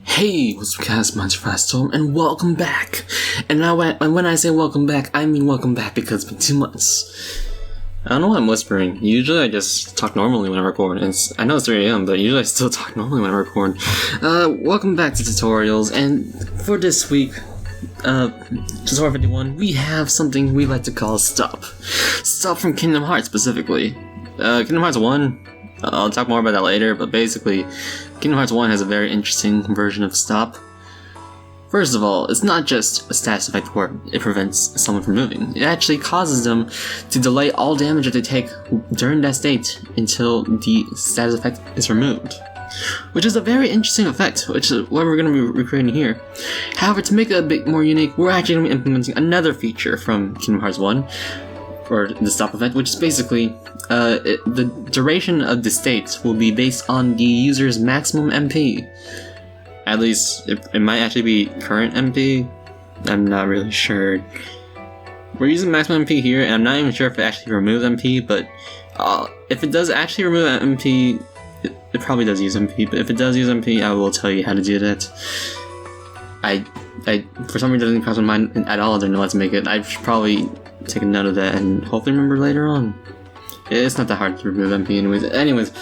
Hey, what's up guys, Storm, and welcome back. And now when I say welcome back, I mean welcome back because it's been 2 months. I don't know why I'm whispering. Usually I just talk normally when I record. I know it's 3 AM, but usually I still talk normally when I record. Welcome back to tutorials, and for this week, tutorial 51, we have something we like to call Stop. Stop from Kingdom Hearts specifically. Kingdom Hearts 1, I'll talk more about that later, but basically, Kingdom Hearts 1 has a very interesting version of Stop. First of all, it's not just a status effect where it prevents someone from moving. It actually causes them to delay all damage that they take during that state until the status effect is removed. Which is a very interesting effect, which is what we're going to be recreating here. However, to make it a bit more unique, we're actually going to be implementing another feature from Kingdom Hearts 1, or the Stop effect, which is basically the duration of the state will be based on the user's maximum MP. At least, it might actually be current MP. I'm not really sure. We're using maximum MP here, and I'm not even sure if it actually removes MP, but if it does actually remove MP, it probably does use MP, but if it does use MP, I will tell you how to do that. I for some reason, it doesn't cross my mind at all. I don't know how to make it. I should probably take a note of that and hopefully remember later on. It's not that hard to remove MP anyways.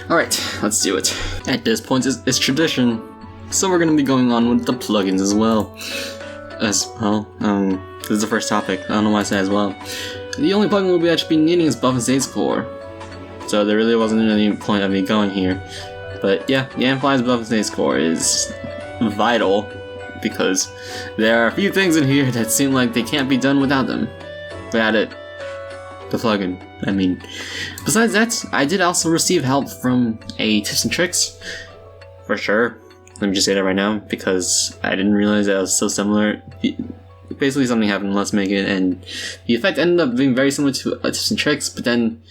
Alright, let's do it. At this point, it's tradition, so we're going to be going on with the plugins as well. This is the first topic. I don't know why I say as well. The only plugin we'll be actually needing is Buff and States Core. So there really wasn't any point of me going here. But yeah, Yanfly's Buff and States Core is vital because there are a few things in here that seem like they can't be done without them. Without it. The plugin, I mean. Besides that, I did also receive help from a tips and tricks. For sure. Let me just say that right now, because I didn't realize that it was so similar. Basically something happened in Let's Make It, and the effect ended up being very similar to tips and tricks, but then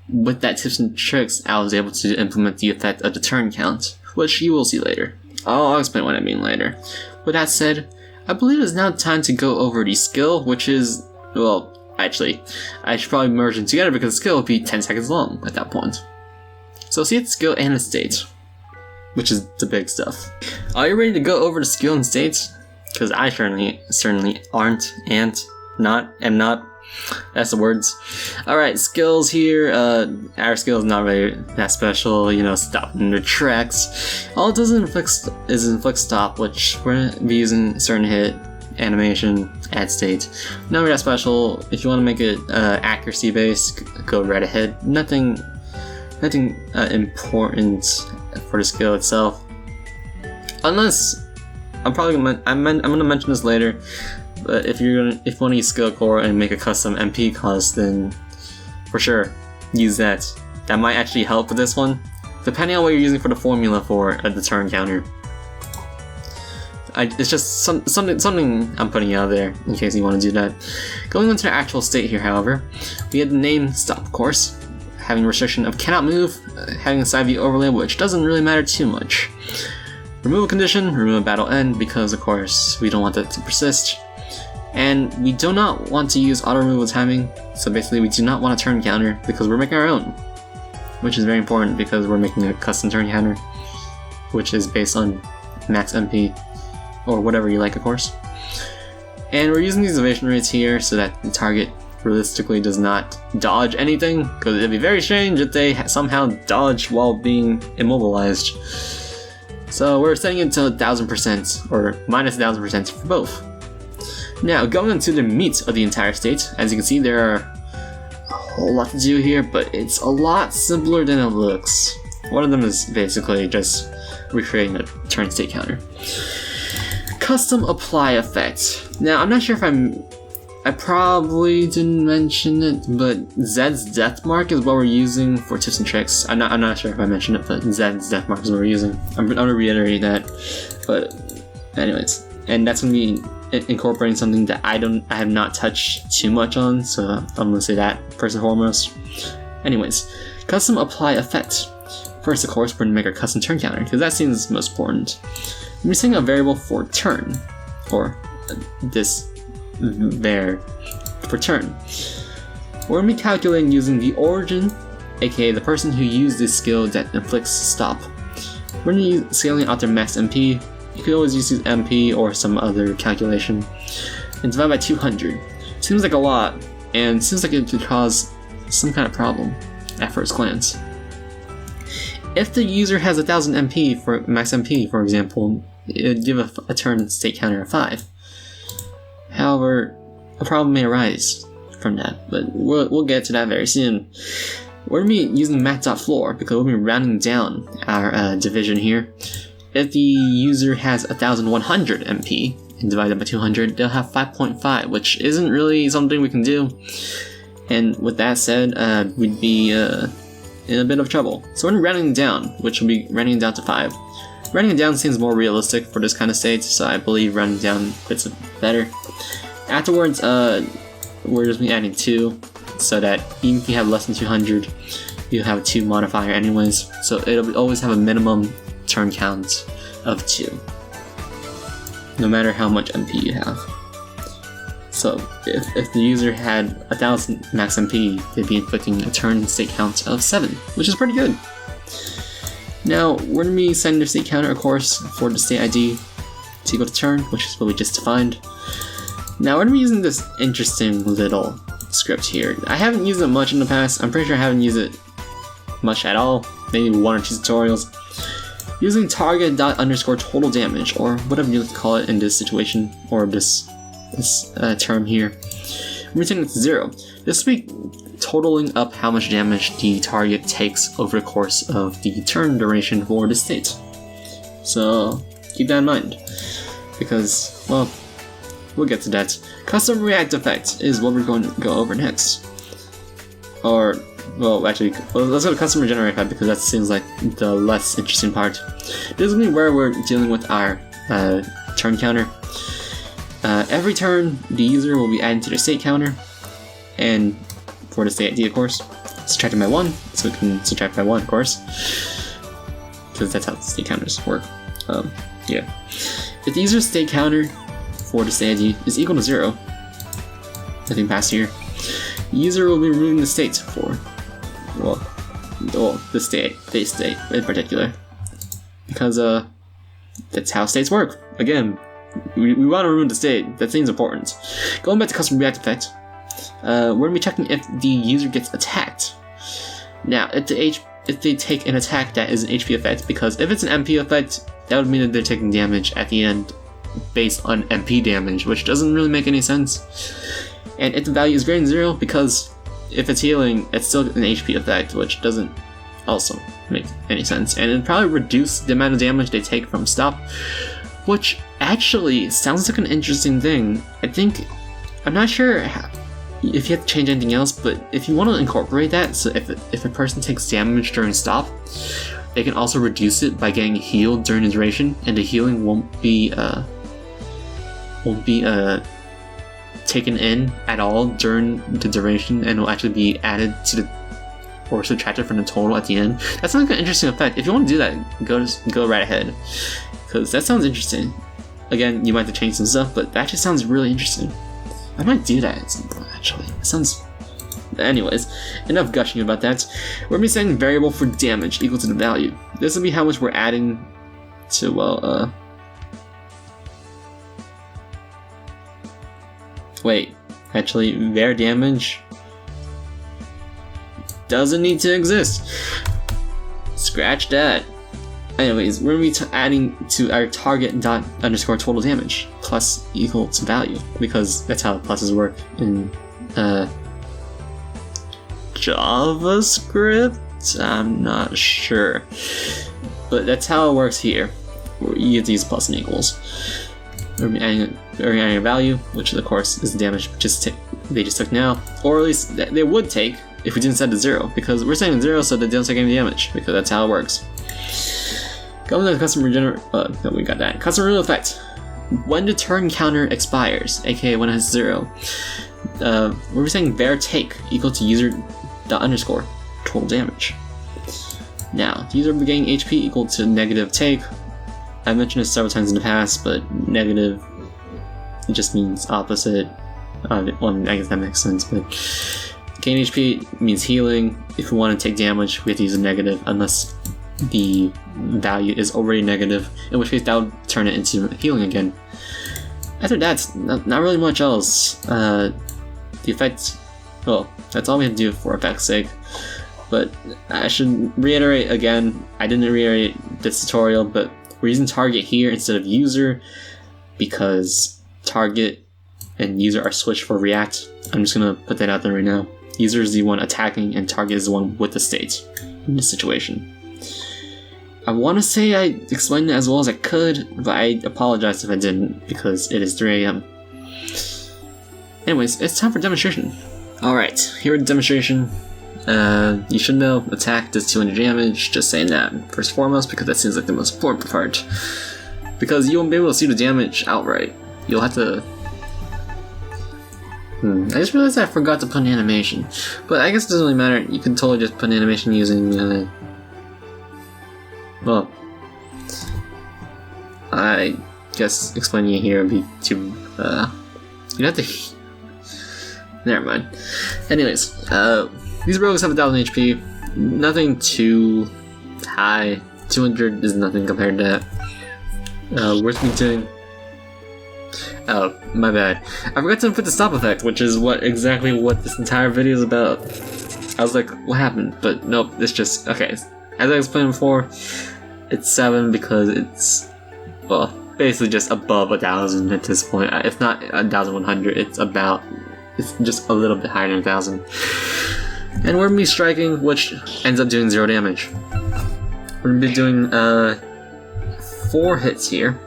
with that tips and tricks, I was able to implement the effect of the turn count, which you will see later. I'll explain what I mean later. With that said, I believe it's now time to go over the skill, which is, well, actually, I should probably merge them together because the skill will be 10 seconds long at that point. So see its skill and its state, which is the big stuff. Are you ready to go over the skill and state? Because I certainly aren't, am not. That's the words. Alright, skills here. Our skill is not really that special, stopping the tracks. All it does is inflict stop, which we're going to be using certain hit, animation, add state. Not really that special. If you want to make it accuracy based, go right ahead. Nothing important for the skill itself. Unless I'm gonna mention this later. But if you want to use skill core and make a custom MP cost, then for sure use that. That might actually help with this one, depending on what you're using for the formula for the turn counter. It's just something I'm putting out there in case you want to do that. Going into the actual state here, however, we had the name Stop, of course, having restriction of cannot move, having a side view overlay, which doesn't really matter too much. Remove a condition, remove a battle end, because of course we don't want that to persist. And we do not want to use auto removal timing, so basically we do not want a turn counter because we're making our own. Which is very important because we're making a custom turn counter, which is based on max MP, or whatever you like, of course. And we're using these evasion rates here so that the target realistically does not dodge anything, because it'd be very strange if they somehow dodge while being immobilized. So we're setting it to 1000%, or minus 1000% for both. Now, going into the meat of the entire state, as you can see there are a whole lot to do here, but it's a lot simpler than it looks. One of them is basically just recreating a turn state counter. Custom apply effect. Now, I'm not sure if I probably didn't mention it, but Zed's death mark is what we're using for tips and tricks. I'm not sure if I mentioned it, but Zed's death mark is what we're using. I'm gonna reiterate that, but anyways, and that's gonna be incorporating something that I have not touched too much on, so I'm gonna say that first and foremost. Anyways, custom apply effect. First, of course, we're gonna make our custom turn counter because that seems most important. We're setting a variable for turn, or this var for turn. We're gonna be calculating using the origin, aka the person who used this skill that inflicts stop. We're gonna be scaling out their max MP, you could always use MP or some other calculation and divide by 200. Seems like a lot, and seems like it could cause some kind of problem at first glance. If the user has 1000 MP for max MP, for example, it would give a turn state counter of 5. However, a problem may arise from that, but we'll get to that very soon. We're going to be using mat.floor because we'll be rounding down our division here. If the user has 1100 MP and divided by 200, they'll have 5.5, which isn't really something we can do. And with that said, we'd be in a bit of trouble. So we're rounding down, which will be rounding down to 5. Rounding down seems more realistic for this kind of state, so I believe rounding down fits it better. Afterwards, we're just adding 2, so that even if you have less than 200, you have a 2 modifier anyways, so it'll always have a minimum turn count of 2, no matter how much MP you have. So if the user had 1000 max MP, they'd be inflicting a turn state count of 7, which is pretty good. Now, we're going to be setting the state counter, of course, for the state ID to equal to turn, which is what we just defined. Now, we're going to be using this interesting little script here. I haven't used it much in the past. I'm pretty sure I haven't used it much at all, maybe 1 or 2 tutorials. Using target._total damage, or whatever you like to call it in this situation, or this term here. We're setting it to 0. This will be totaling up how much damage the target takes over the course of the turn duration for the state. So keep that in mind, because, well, we'll get to that. Custom React Effect is what we're going to go over next. Or, well, actually, let's go to Custom Regenerate Effect because that seems like the less interesting part. This will be where we're dealing with our turn counter. Every turn, the user will be adding to the state counter, and for the state ID, of course, subtracted by 1, so we can subtract by 1, of course, because that's how the state counters work. Yeah. If the user's state counter for the state ID is equal to 0, nothing past here, the user will be removing the state for, well, the state in particular, because that's how states work. Again, we want to remove the state. That seems important. Going back to Custom React Effect, we're going to be checking if the user gets attacked. Now, if they take an attack that is an HP effect, because if it's an MP effect, that would mean that they're taking damage at the end based on MP damage, which doesn't really make any sense. And if the value is greater than 0, because if it's healing, it's still an HP effect, which doesn't also make any sense. And it'd probably reduce the amount of damage they take from stop, which actually sounds like an interesting thing. I'm not sure if you have to change anything else, but if you want to incorporate that, so if a person takes damage during stop, they can also reduce it by getting healed during the duration, and the healing won't be taken in at all during the duration, and will actually be added to the, or subtracted from the total at the end. That sounds like an interesting effect. If you want to do that, go right ahead, because that sounds interesting. Again, you might have to change some stuff, but that just sounds really interesting. I might do that at some point, actually. It sounds... Anyways, enough gushing about that. We're going to be setting variable for damage equal to the value. This will be how much we're adding to, well, wait, actually, var damage doesn't need to exist. Scratch that. Anyways, we're going to be adding to our target._total damage plus equal to value, because that's how pluses work in JavaScript? I'm not sure, but that's how it works here. You get these plus and equals. We're adding a value, which of course is the damage they just took now, or at least they would take if we didn't set it to 0, because we're setting 0 so they don't take any damage, because that's how it works. Going to the custom regenerate. No, we got that. Custom rule effect. When the turn counter expires, aka when it has 0, we're saying var take equal to user._total damage. Now, the user will be getting HP equal to negative take. I've mentioned this several times in the past, but negative, it just means opposite. Well, I guess that makes sense, but gain HP means healing. If we want to take damage, we have to use a negative, unless the value is already negative, in which case that would turn it into healing again. After that, not really much else. The effects, well, that's all we have to do for effect's sake. But I should reiterate again, I didn't reiterate this tutorial, but we're using target here instead of user because target and user are switched for react. I'm just gonna put that out there right now. User is the one attacking and target is the one with the state in this situation. I want to say I explained it as well as I could, but I apologize if I didn't because it is 3 AM. Anyways, it's time for demonstration. Alright, here at the demonstration. You should know attack does 200 damage, just saying that first and foremost because that seems like the most important part. Because you won't be able to see the damage outright. You'll have to... I just realized I forgot to put an animation. But I guess it doesn't really matter, you can totally just put an animation using... well... I guess explaining it here would be too... you'd have to... Never mind. Anyways, these rogues have 1000 HP. Nothing too high. 200 is nothing compared to that. Worth me doing. Oh, my bad. I forgot to put the stop effect, which is exactly what this entire video is about. I was like, what happened? But nope, it's just, okay. As I explained before, it's 7 because it's, well, basically just above 1000 at this point. If not 1100, it's just a little bit higher than 1000. And we're gonna be striking, which ends up doing 0 damage. We're gonna be doing 4 hits here.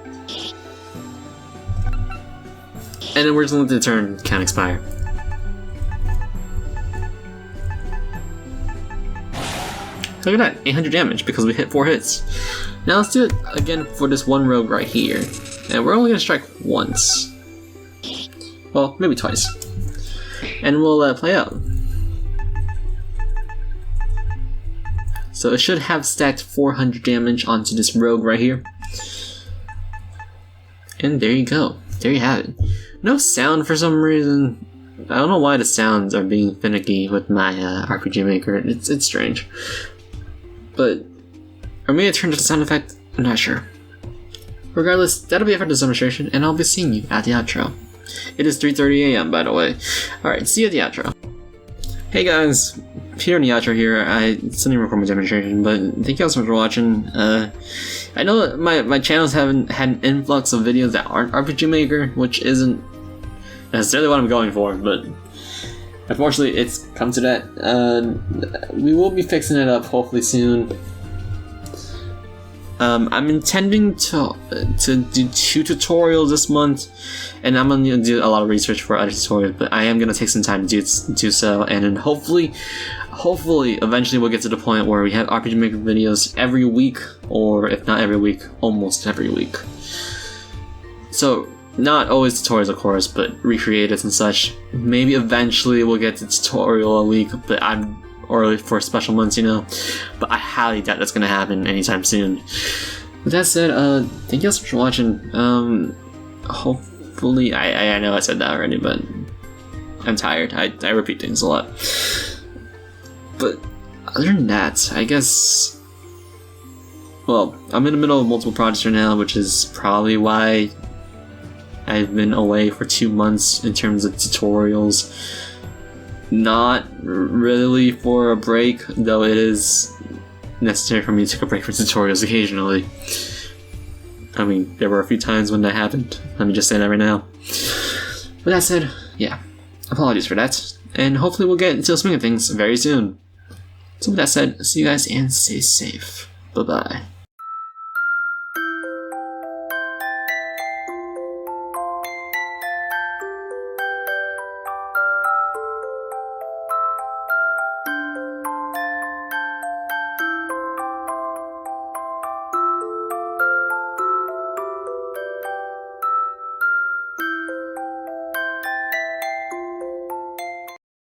And then we're just gonna let the turn count expire. Look at that, 800 damage because we hit 4 hits. Now let's do it again for this one rogue right here. And we're only gonna strike once. Well, maybe twice. And we'll play out. So it should have stacked 400 damage onto this rogue right here. And there you go. There you have it. No sound for some reason. I don't know why the sounds are being finicky with my RPG Maker. It's strange. But, or maybe I turned off the sound effect. I'm not sure. Regardless, that'll be it for this demonstration, and I'll be seeing you at the outro. It is 3:30 AM, by the way. Alright, see you at the outro. Hey guys, Peter in the outro here. I still didn't record my demonstration, but thank you all so much for watching. I know that my channels haven't had an influx of videos that aren't RPG Maker, which isn't necessarily what I'm going for, but unfortunately it's come to that. We will be fixing it up hopefully soon. I'm intending to do 2 tutorials this month, and I'm gonna do a lot of research for other tutorials, but I am gonna take some time to do so, and then hopefully eventually we'll get to the point where we have RPG Maker videos every week, or if not every week, almost every week. So not always tutorials of course, but recreatives and such. Maybe eventually we'll get to tutorial a week, but or for special months, you know, but I highly doubt that's gonna happen anytime soon. With that said, thank you all so much for watching. Hopefully, I know I said that already, but I'm tired. I repeat things a lot. But other than that, I guess, well, I'm in the middle of multiple projects right now, which is probably why I've been away for 2 months in terms of tutorials. Not really for a break, though it is necessary for me to take a break from tutorials occasionally. I mean, there were a few times when that happened. Let me just say that right now. With that said, yeah, apologies for that, and hopefully we'll get into the swing of things very soon. So with that said, see you guys and stay safe. Bye-bye.